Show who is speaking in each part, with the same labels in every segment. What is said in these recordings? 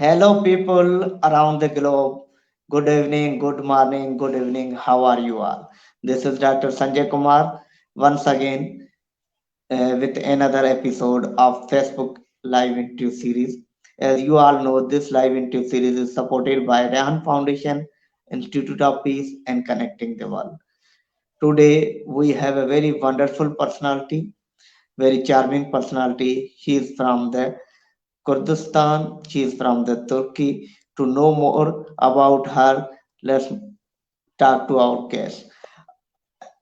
Speaker 1: Hello, people around the globe. Good evening, good morning, good evening. How are you all? This is Dr. Sanjay Kumar once again with another episode of Facebook Live Interview Series. As you all know, this live interview series is supported by Rehan Foundation, Institute of Peace, and Connecting the World. Today, we have a very wonderful personality, very charming personality. She is from the Kurdistan. She is from the Turkey. To know more about her, let's talk to our guest.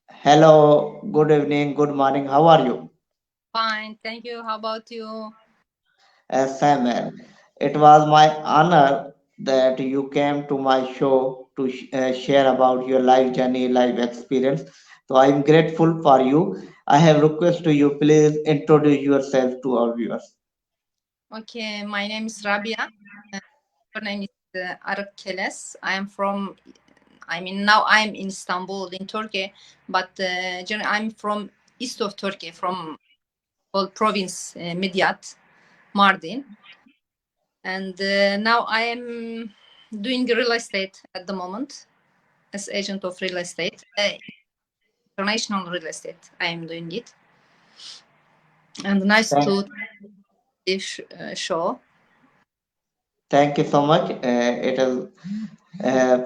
Speaker 1: Hello, good evening, good morning. How are you?
Speaker 2: Fine, thank you. How about you?
Speaker 1: Samuel, it was my honor that you came to my show to share about your life journey, life experience. So I am grateful for you. I have request to you, please introduce yourself to our viewers.
Speaker 2: Okay, my name is Rabia. Uh, Your name is Arap Keles. Now I'm in Istanbul, in Turkey, but I'm from east of Turkey, from whole province, Midyat, Mardin. And now I am doing real estate at the moment as agent of real estate, international real estate. I am doing it. And nice
Speaker 1: Thank,
Speaker 2: to this show.
Speaker 1: thank you so much. It is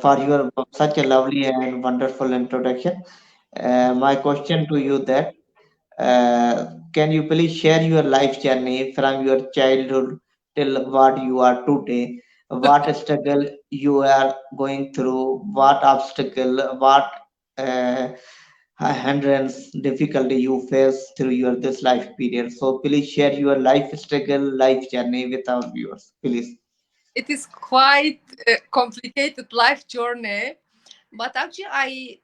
Speaker 1: for your such a lovely and wonderful introduction. My question to you that can you please share your life journey from your childhood till what you are today? What struggle you are going through? What obstacle? What uh, hindrance, difficulty you face through your this life period? So please share your life struggle, life journey with our viewers, please.
Speaker 2: It is quite a complicated life journey, but actually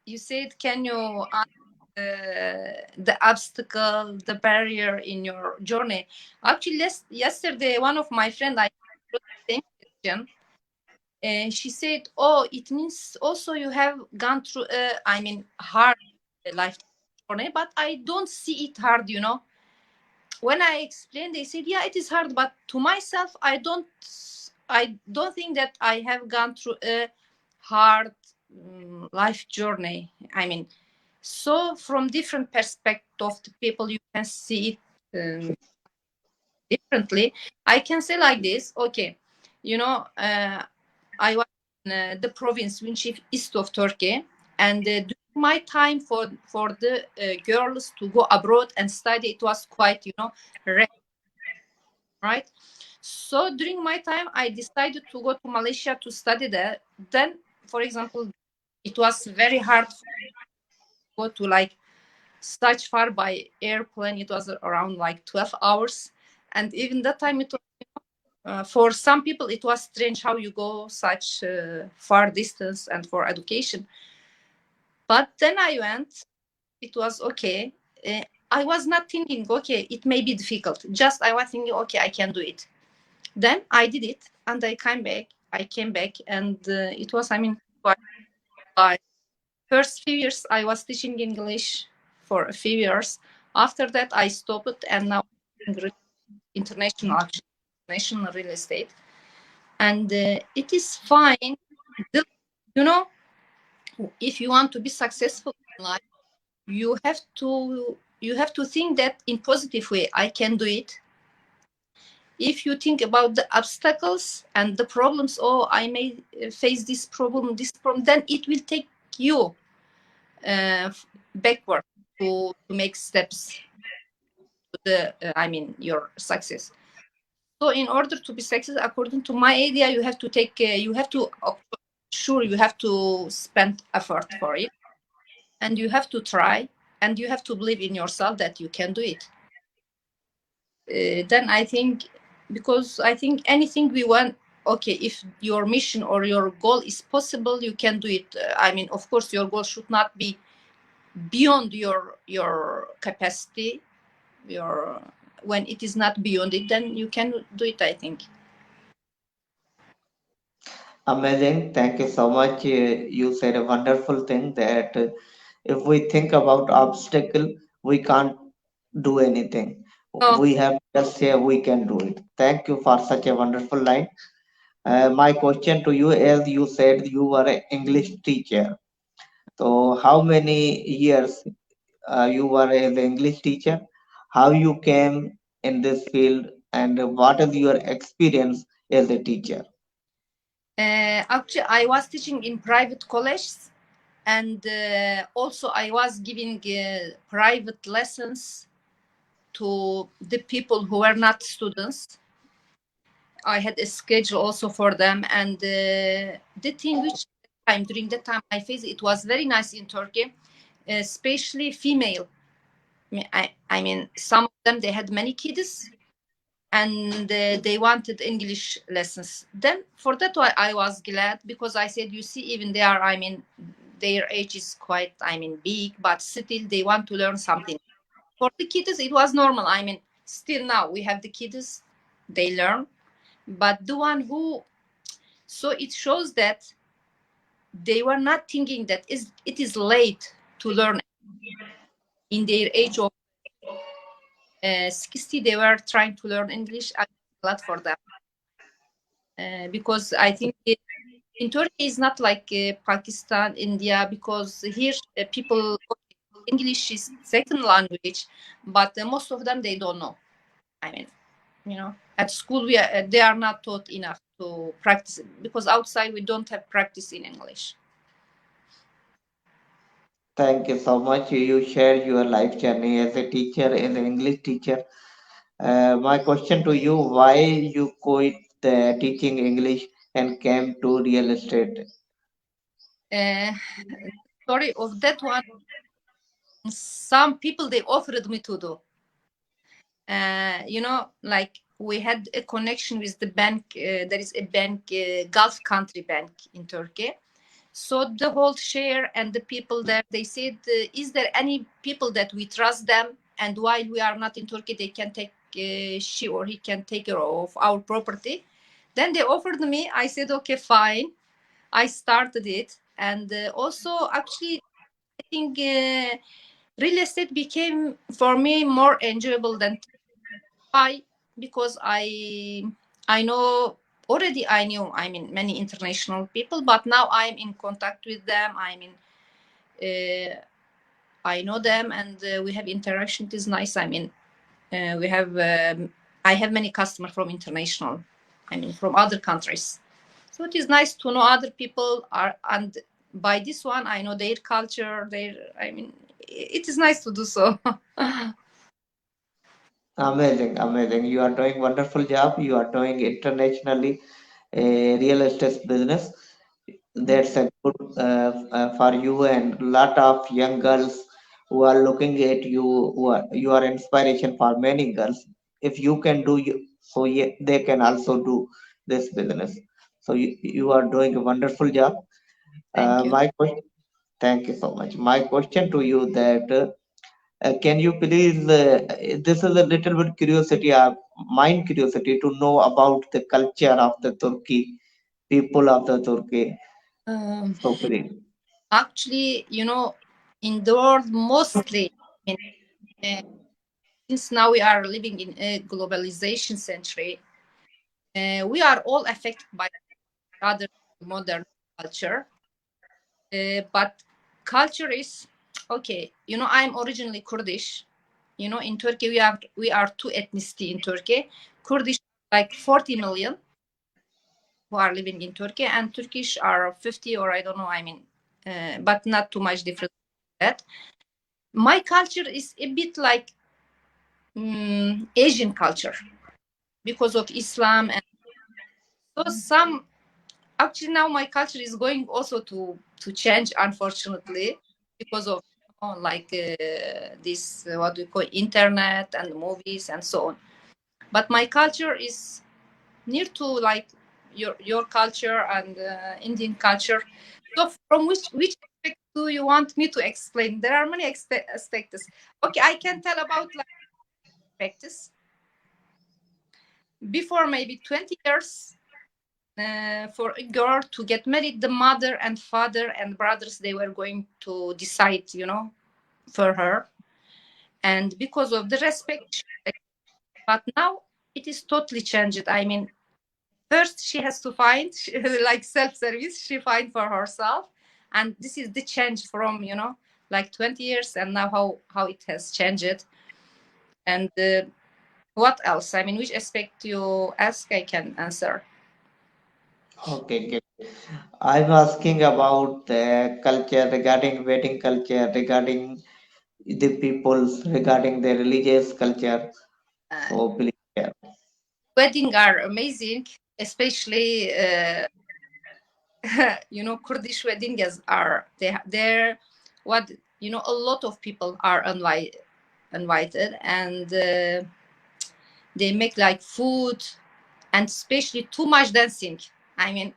Speaker 2: you said, can you ask the obstacle, the barrier in your journey? Actually, yesterday one of my friend, I asked the same question, and she said, oh, it means also you have gone through hard life journey, but I don't see it hard. When I explained, they said, "Yeah, it is hard, but to myself, I don't think that I have gone through a hard life journey. I mean, so from different perspective of the people, you can see it differently. I can say like this. Okay, you know, I was in the province which is east of Turkey, and during my time for the girls to go abroad and study, it was quite rare, right? So during my time, I decided to go to Malaysia to study there. Then, for example, it was very hard to go to like such far by airplane. It was around like 12 hours, and even that time it was. For some people, it was strange how you go such far distance and for education. But then I went. It was okay. I was not thinking, okay, it may be difficult. Just I was thinking, okay, I can do it. Then I did it, and I came back. And it was, quite like first few years I was teaching English for a few years. After that, I stopped, and now I'm doing international international real estate, and it is fine. The- You know, if you want to be successful in life, you have to think that in positive way. I can do it. If you think about the obstacles and the problems, oh, I may face this problem, then it will take you backward to make steps to your success. So in order to be successful, according to my idea, you have to spend effort for it, and you have to try, and you have to believe in yourself that you can do it. Then I think, because I think anything we want, okay, if your mission or your goal is possible, you can do it. Of course, your goal should not be beyond your capacity. Your When it is not beyond it, then you can do it, I think.
Speaker 1: Amazing. Thank you so much. You said a wonderful thing that if we think about obstacle, we can't do anything.
Speaker 2: No.
Speaker 1: We have to just say we can do it. Thank you for such a wonderful line. My question to you, as you said, you were an English teacher. So, how many years you were an English teacher? How you came in this field, and what is your experience as a teacher?
Speaker 2: Actually, I was teaching in private colleges, and also I was giving private lessons to the people who were not students. I had a schedule also for them, and the thing which time during that time I faced, it was very nice in Turkey, especially female. I mean, some of them they had many kids, and they wanted English lessons. Then for that why I was glad, because I said, you see, even they are, I mean, their age is quite, I mean, big, but still they want to learn something. For the kids, it was normal. I mean, still now we have the kids, they learn, but the one who, so it shows that they were not thinking that it is late to learn in their age of 60. They were trying to learn English. I'm glad for them, because I think in Turkey is not like Pakistan, India, because here people, English is second language, but most of them they don't know. I mean, at school they are not taught enough to practice it, because outside we don't have practice in English.
Speaker 1: Thank you so much. You shared your life journey as a teacher, as an English teacher. My question to you: why you quit the teaching English and came to real estate?
Speaker 2: Uh, Story of that one. Some people they offered me to do. Like we had a connection with the bank. There is a bank, Gulf country bank in Turkey. So the whole share and the people there, they said, is there any people that we trust them? And while we are not in Turkey, they can take, she or he can take care of our property. Then they offered me. I said, okay, fine. I started it. And also, actually, I think real estate became for me more enjoyable than why? Because I know already. I knew, I mean, many international people, but now I'm in contact with them. I mean, I know them, and we have interaction. It is nice. I mean, we have. I have many customers from international. I mean, from other countries. So it is nice to know other people are, and by this one I know their culture. Their, I mean, it is nice to do so.
Speaker 1: Amazing, amazing. You are doing wonderful job. You are doing internationally a real estate business. That's a good for you, and lot of young girls who are looking at you. You are inspiration for many girls. If you can do you, so they can also do this business. So you are doing a wonderful job.
Speaker 2: Thank you.
Speaker 1: My question, thank you so much. My question to you that. Can you please, this is a little bit curiosity, mind curiosity to know about the culture of the Turkey, people of the Turkey.
Speaker 2: Um,
Speaker 1: So please.
Speaker 2: Actually, in the world mostly, I mean, uh, since now we are living in a globalization century, we are all affected by other modern culture. But culture is okay. I'm originally Kurdish. In Turkey we are two ethnicity in Turkey. Kurdish like 40 million who are living in Turkey, and Turkish are 50, or I don't know. I mean, but not too much different than that. My culture is a bit like Asian culture because of Islam, and so some, actually now my culture is going also to change, unfortunately, because of like this what we call internet and movies and so on. But my culture is near to like your culture and Indian culture. So from which aspect do you want me to explain? There are many aspects. Okay, I can tell about like aspects. Before maybe 20 years, for a girl to get married, the mother and father and brothers, they were going to decide, for her. And because of the respect, But now it is totally changed. I mean, first she has to find like self-service. She find for herself, and this is the change from like 20 years, and now how it has changed. And what else? I mean, which aspect you ask, I can answer.
Speaker 1: Okay, good. I'm asking about the culture regarding wedding culture, regarding the peoples, regarding the religious culture.
Speaker 2: Uh,
Speaker 1: So please share.
Speaker 2: Wedding are amazing, especially Kurdish weddings are they're what a lot of people are invited, and they make like food, and especially too much dancing. I mean,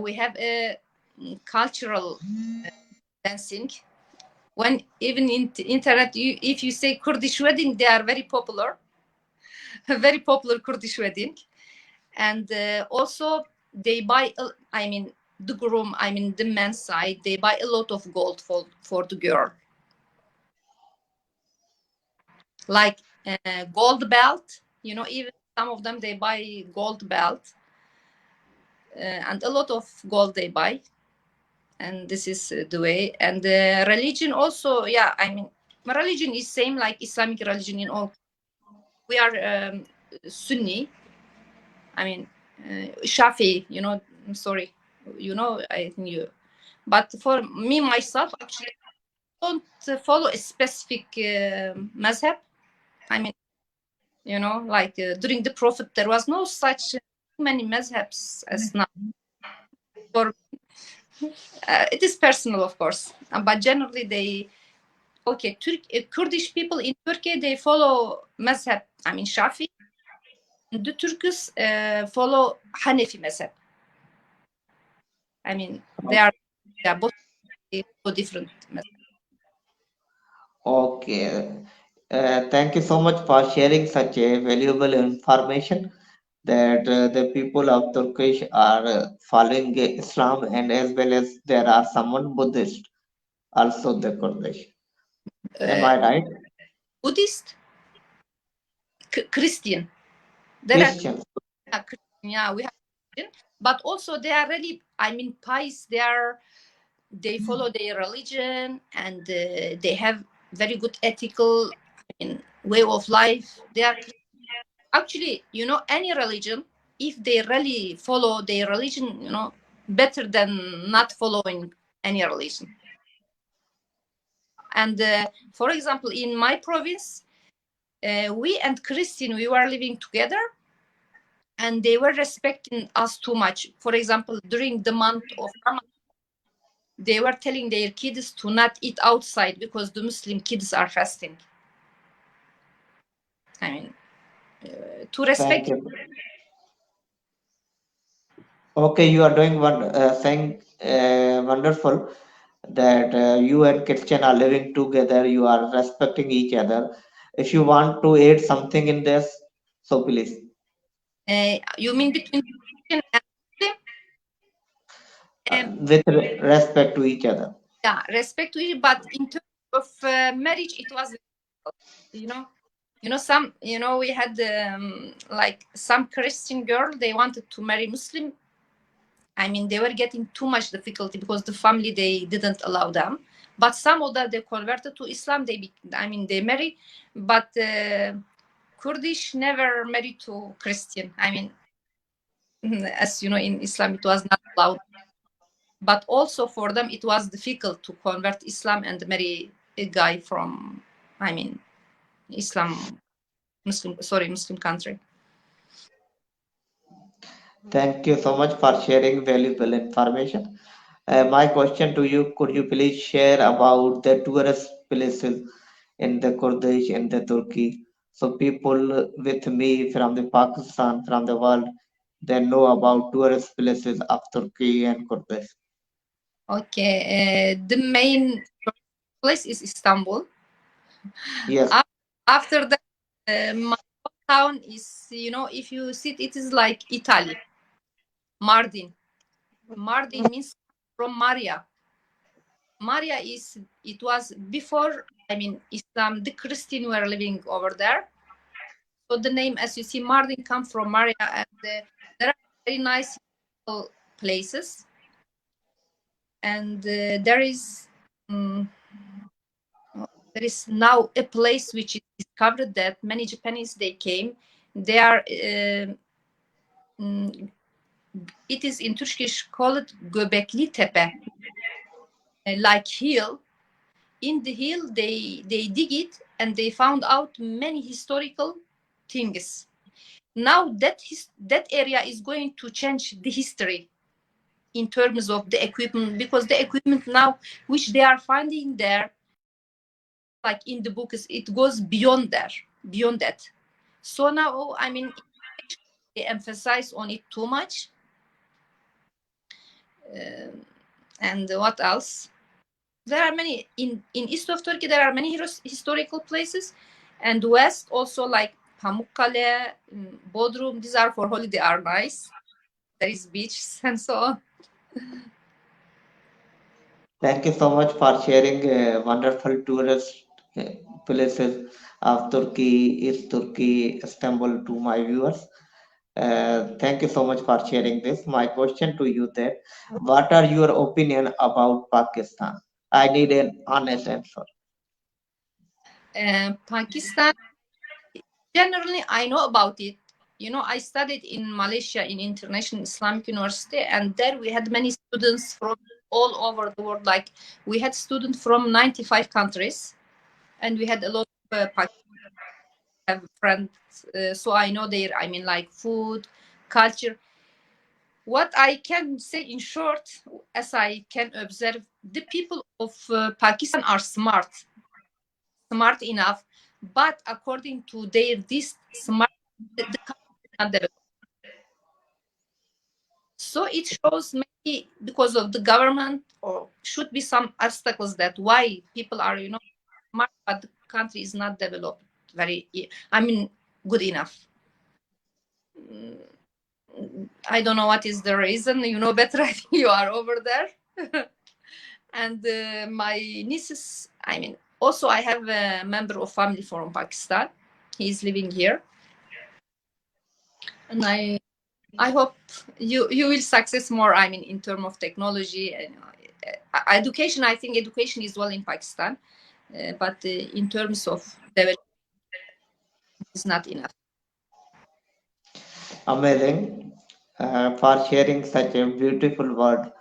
Speaker 2: we have a cultural dancing. When even in internet, if you say Kurdish wedding, they are very popular, very popular Kurdish wedding. And also they buy I mean, the groom, I mean the man's side, they buy a lot of gold for the girl, like gold belt, even some of them they buy gold belt, and a lot of gold they buy. And this is the way. And religion also, yeah, I mean, my religion is same like Islamic religion in all. We are Sunni, I mean, Shafi, I'm sorry, I think you. But for me myself, actually, I don't follow a specific mazhab. I mean, like during the Prophet, there was no such many mazhabs as now. For it is personal, of course, but generally okay, Kurdish people in Turkey, they follow mazhab. I mean, Shafi. The Turks follow Hanefi mazhab. I mean, they are both so different.
Speaker 1: Okay. Thank you so much for sharing such a valuable information that the people of Turkish are following Islam, and as well as there are someone Buddhist, also the Kurdish. Am
Speaker 2: Uh,
Speaker 1: I right?
Speaker 2: Buddhist, Christian. There are
Speaker 1: Christians.
Speaker 2: Christian, yeah, we have Christian, but also they are really, I mean, pious. They follow their religion, and they have very good ethical, I mean, way of life. They are actually, any religion, if they really follow their religion, better than not following any religion. And for example, in my province, we and Christian, we were living together, and they were respecting us too much. For example, during the month of Ramadan, they were telling their kids to not eat outside because the Muslim kids are fasting. I mean, to
Speaker 1: Thank
Speaker 2: respect.
Speaker 1: you. Okay, you are doing saying wonderful that you and Christian are living together. You are respecting each other. If you want to add something in this, so please.
Speaker 2: You mean between Christian and Muslim?
Speaker 1: With respect to each other.
Speaker 2: Yeah, respect to it, but in terms of marriage, it was, you know, some, we had like some Christian girl, they wanted to marry Muslim. I mean, they were getting too much difficulty because the family, they didn't allow them. But some of them, they converted to Islam. They marry, but Kurdish never married to Christian. I mean, as you know, in Islam, it was not allowed. But also for them, it was difficult to convert Islam and marry a guy from, I mean, Muslim country.
Speaker 1: Thank you so much for sharing valuable information. My question to you, could you please share about the tourist places in the Kurdish, in the Turkey? So people with me from the Pakistan, from the world, they know about tourist places of Turkey and Kurdish.
Speaker 2: Okay, the main place is Istanbul.
Speaker 1: Yes.
Speaker 2: After that, my town is, if you see it, it is like Italy. Mardin. Mardin means from Maria. Maria it was before, I mean, Islam, the Christian were living over there. So the name, as you see, Mardin comes from Maria, and there are very nice places. And there is now a place which is discovered that many Japanese they came. They are it is in Turkish called Göbekli Tepe, like hill. In the hill, they dig it and they found out many historical things. Now that area is going to change the history in terms of the equipment, because the equipment now which they are finding there, like in the books, it goes beyond that. So now, I mean, they emphasize on it too much. And what else? There are many in east of Turkey. There are many historical places, and west also, like Pamukkale, Bodrum. These are for holiday, are nice. There is beaches and so on.
Speaker 1: Thank you so much for sharing wonderful tourist places of Turkey, East Turkey, Istanbul to my viewers. Thank you so much for sharing this. My question to you then, what are your opinion about Pakistan? I need an honest answer.
Speaker 2: Pakistan, generally, I know about it. You know, I studied in Malaysia in International Islamic University, and there we had many students from all over the world. Like, we had students from 95 countries, and we had a lot of have friends, so I know their, I mean, like food, culture. What I can say in short, as I can observe, the people of Pakistan are smart enough, but according to this smart, the country is not developed. So it shows maybe because of the government, or should be some obstacles that why people are, you know, smart, but the country is not developed very, I mean, good enough. I don't know what is the reason. You know better. I think you are over there. And my nieces, I mean, also I have a member of family from Pakistan. He's living here, and I hope you will success more. I mean, in terms of technology and education. I think education is well in Pakistan, but in terms of development, it's not enough.
Speaker 1: Amazing for sharing such a beautiful word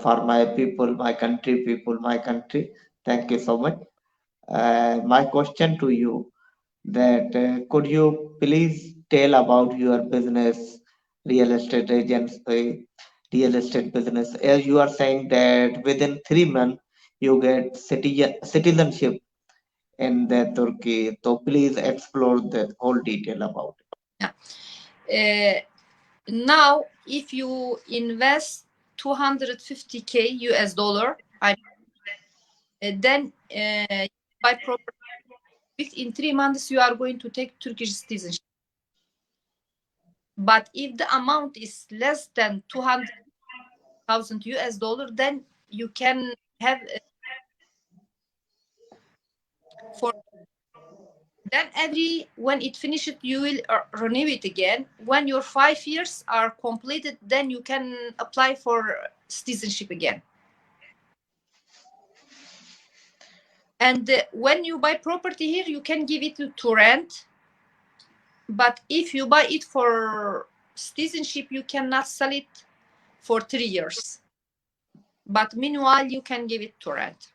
Speaker 1: for my people, my country. Thank you so much. My question to you that could you please tell about your business, real estate agents, real estate business? As you are saying that within 3 months you get citizenship in the Turkey. So please explore the whole detail about it.
Speaker 2: Yeah. Now, if you invest 250K US dollar, then by property, within 3 months you are going to take Turkish citizenship. But if the amount is less than 200,000 US dollar, then you can have for then when it finishes, you will renew it again. When your 5 years are completed, then you can apply for citizenship again. And when you buy property here, you can give it to rent. But if you buy it for citizenship, you cannot sell it for 3 years. But meanwhile, you can give it to rent.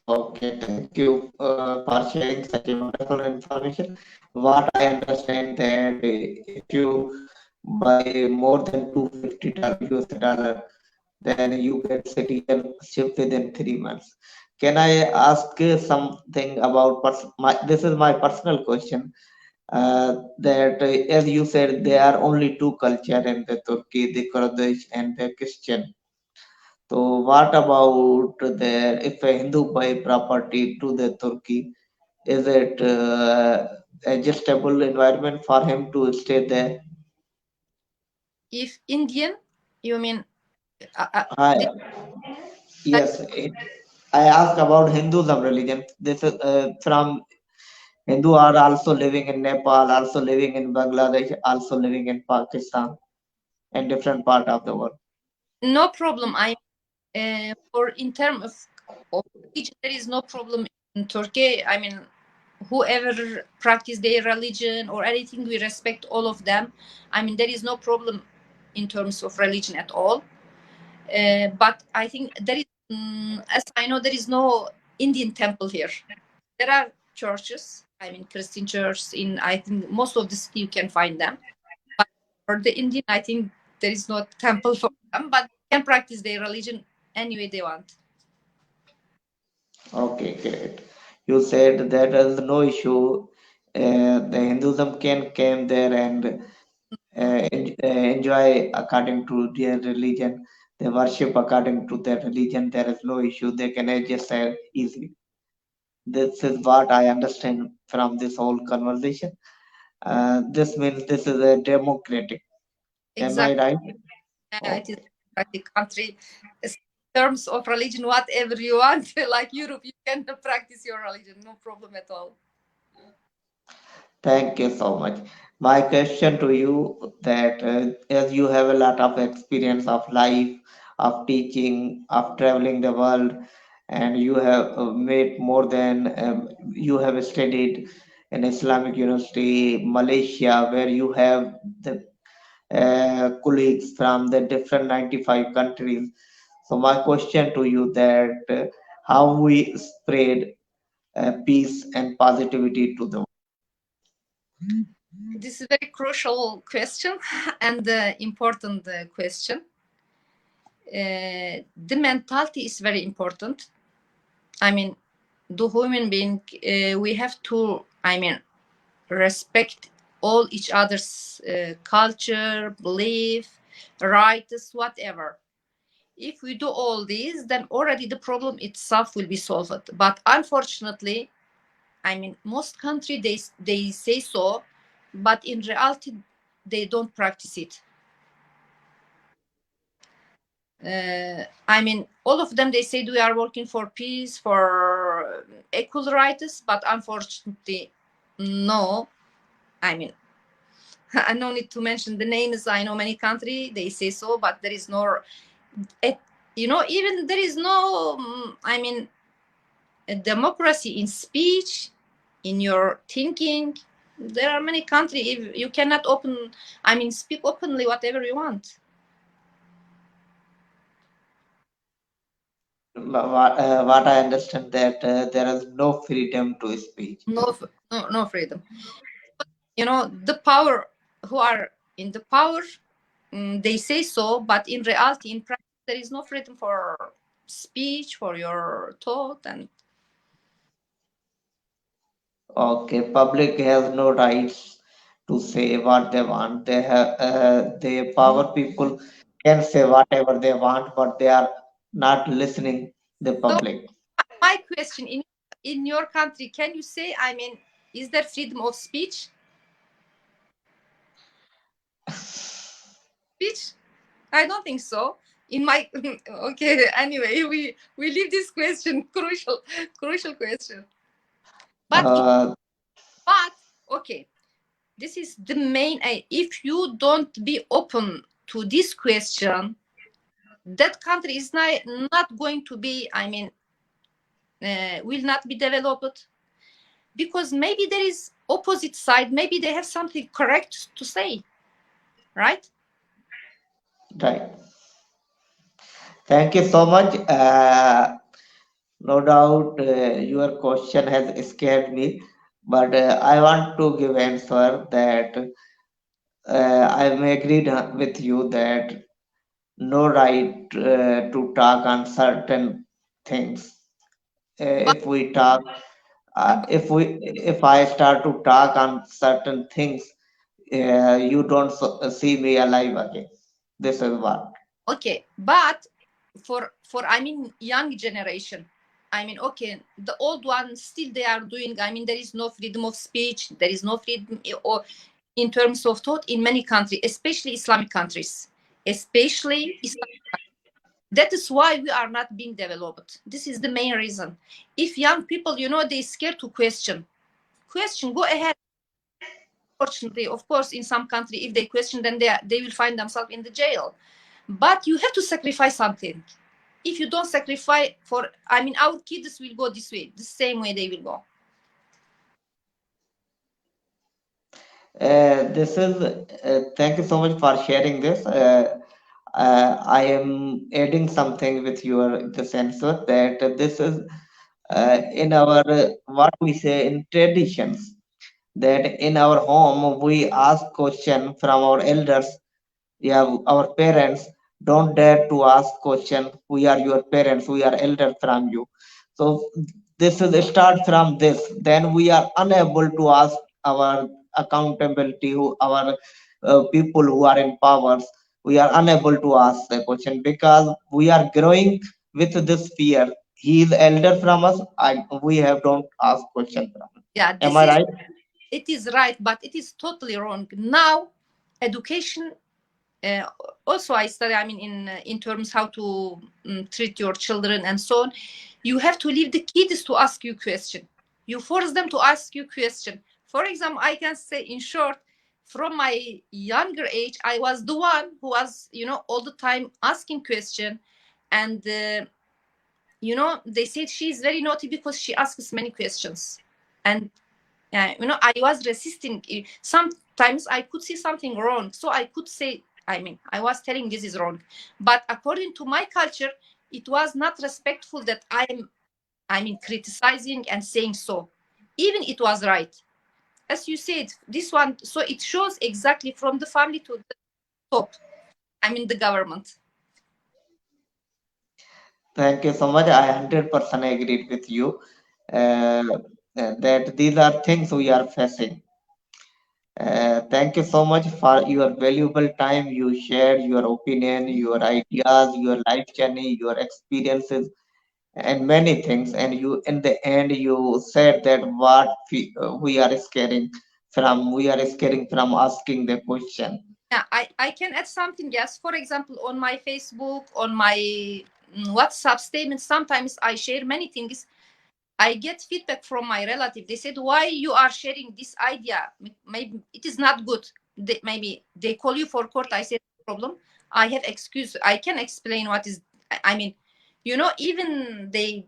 Speaker 1: Okay, thank you for sharing such a wonderful information. What I understand that if you buy more than $250 US, then you get citizenship within 3 months. Can I ask something about this is my personal question. That as you said, there are only two culture in the Turkey, the Kurdish and the Christian. So what about the if a Hindu buy property to the Turkey, is it adjustable environment for him to stay there?
Speaker 2: If Indian, you mean?
Speaker 1: Yes, I asked about Hinduism religion. This is from Hindu are also living in Nepal, also living in Bangladesh, also living in Pakistan, and different part of the world.
Speaker 2: No problem. For in terms of religion, there is no problem in Turkey. I mean, whoever practice their religion or anything, we respect all of them. I mean, there is no problem in terms of religion at all. But I think there is, as I know, there is no Indian temple here. There are churches. I mean, Christian churches in, I think, most of the city you can find them. But for the Indian, I think there is no temple for them, but they can practice their religion any way they want.
Speaker 1: Okay, great. You said there is no issue. The Hinduism can come there and enjoy according to their religion. They worship according to their religion. There is no issue. They can adjust easily. This is what I understand from this whole conversation. This means this is a democratic. Am I
Speaker 2: Exactly.
Speaker 1: right?
Speaker 2: It is
Speaker 1: Okay.
Speaker 2: a democratic country. In terms of religion, whatever you want, like Europe, you can practice your religion, no problem at all.
Speaker 1: Thank you so much. My question to you that as you have a lot of experience of life, of teaching, of traveling the world, and you have made more than you have studied in Islamic University, Malaysia, where you have the colleagues from the different 95 countries. So my question to you that how we spread peace and positivity to the
Speaker 2: This is a very crucial question and important question. The mentality is very important. I mean, the human being, we have to, I mean, respect all each other's culture, belief, rights, whatever. If we do all these, then already the problem itself will be solved. But unfortunately, I mean, most countries they say so, but in reality, they don't practice it. I mean, all of them they said we are working for peace, for equal rights, but unfortunately, no. I mean, I no need to mention the names. I know many countries they say so, but there is no, even there is no. I mean, a democracy in speech, in your thinking. There are many countries if you cannot speak openly whatever you want.
Speaker 1: what I understand that there is no freedom to speech.
Speaker 2: No freedom. The power who are in the power, they say so, but in reality, in practice, there is no freedom for speech, for your thought, and
Speaker 1: Okay, public has no rights to say what they want. They have the power people can say whatever they want, but they are not listening the
Speaker 2: so
Speaker 1: public.
Speaker 2: my question in your country, can you say? I mean, is there freedom of speech? Speech? I don't think so. In my okay. Anyway, we leave this question crucial question. But
Speaker 1: Uh,
Speaker 2: but okay, this is the main. If you don't be open to this question, that country is not going to be. I mean, will not be developed because maybe there is opposite side. Maybe they have something correct to say, right?
Speaker 1: right. Thank you so much. No doubt your question has scared me, but I want to give answer that I'm agreed with you that no right to talk on certain things.
Speaker 2: But
Speaker 1: If we talk, if I start to talk on certain things, you don't see me alive again. This is what.
Speaker 2: okay, but for young generation. Okay, the old ones still they are doing. There is no freedom of speech. There is no freedom or in terms of thought in many countries, especially Islamic countries, especially Islam. That is why we are not being developed. This is the main reason. If young people, they scared to question question, go ahead. Fortunately, of course, in some country, if they question, then they will find themselves in the jail. But you have to sacrifice something. If you don't sacrifice for, I mean, our kids will go this way, the same way they will go.
Speaker 1: This is thank you so much for sharing this. I am adding something with your this answer that this is in our what we say in traditions, that in our home we ask question from our elders. Yeah, our parents don't dare to ask question. We are your parents, we are elder from you. So this is start from this, then we are unable to ask our accountability who our people who are in powers. We are unable to ask the question because we are growing with this fear. He is elder from us, we have don't ask question from him.
Speaker 2: Yeah,
Speaker 1: Am
Speaker 2: this
Speaker 1: I
Speaker 2: is,
Speaker 1: right?
Speaker 2: it is right, but it is totally wrong. Now, education, uh, also I study, I mean, in terms how to treat your children and so on. You have to leave the kids to ask you question. You force them to ask you question. For example, I can say in short, from my younger age, I was the one who was, all the time asking question. And they said she's very naughty because she asks many questions. And I was resisting. Sometimes I could see something wrong, so I could say, I mean, I was telling this is wrong. But according to my culture, it was not respectful that I mean, criticizing and saying so. Even it was right. As you said, this one, so it shows exactly from the family to the top. I mean, the government.
Speaker 1: Thank you so much. I 100% agreed with you that these are things we are facing. Thank you so much for your valuable time. You shared your opinion, your ideas, your life journey, your experiences, and many things. And you, in the end, you said that what we are scaring from, we are scaring from asking the question.
Speaker 2: Yeah, I can add something. Yes, for example, on my Facebook, on my WhatsApp statement, sometimes I share many things. I get feedback from my relative. They said, "Why you are sharing this idea? Maybe it is not good." Maybe they call you for court. I said, "No problem. I have excuse. I can explain what is. I mean, even they,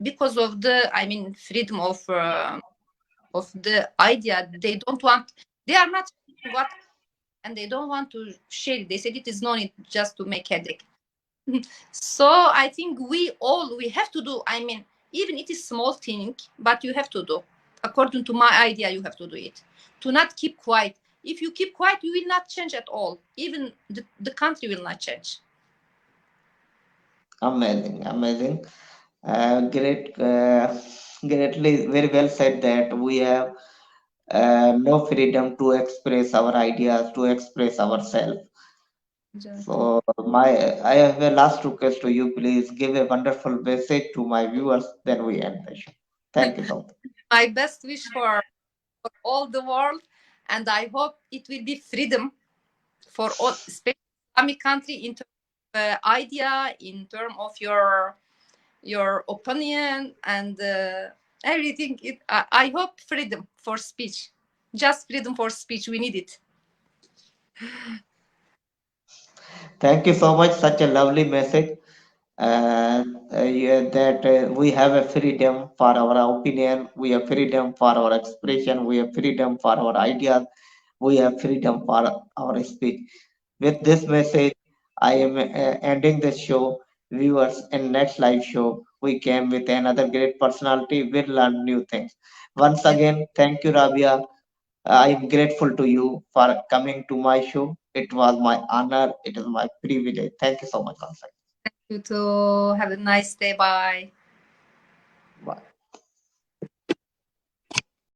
Speaker 2: because of the, I mean, freedom of the idea. They don't want. They are not what, and they don't want to share it. They said it is no need just to make headache." So I think we have to do, I mean, even it is small thing, but you have to do according to my idea. You have to do it, to not keep quiet. If you keep quiet, you will not change at all. Even the country will not change.
Speaker 1: Amazing, amazing. Great, greatly, very well said that we have no freedom to express our ideas, to express ourselves.
Speaker 2: Exactly.
Speaker 1: So I have a last request to you. Please give a wonderful message to my viewers. Then we end the show. Thank you so much.
Speaker 2: My best wish for all the world, and I hope it will be freedom for all, especially Islamic country, in terms of idea, in terms of your opinion, and everything. I hope freedom for speech, just freedom for speech. We need it.
Speaker 1: Thank you so much. Such a lovely message. Yeah, that we have a freedom for our opinion. We have freedom for our expression. We have freedom for our ideas. We have freedom for our speech. With this message, I am ending the show. Viewers, in next live show, we came with another great personality. We'll learn new things. Once
Speaker 2: Thank
Speaker 1: again, thank you, Rabia. I'm grateful to you for coming to my show. It was my honor. It is my privilege. Thank you so much once again.
Speaker 2: you to have a nice day. Bye.
Speaker 1: Bye.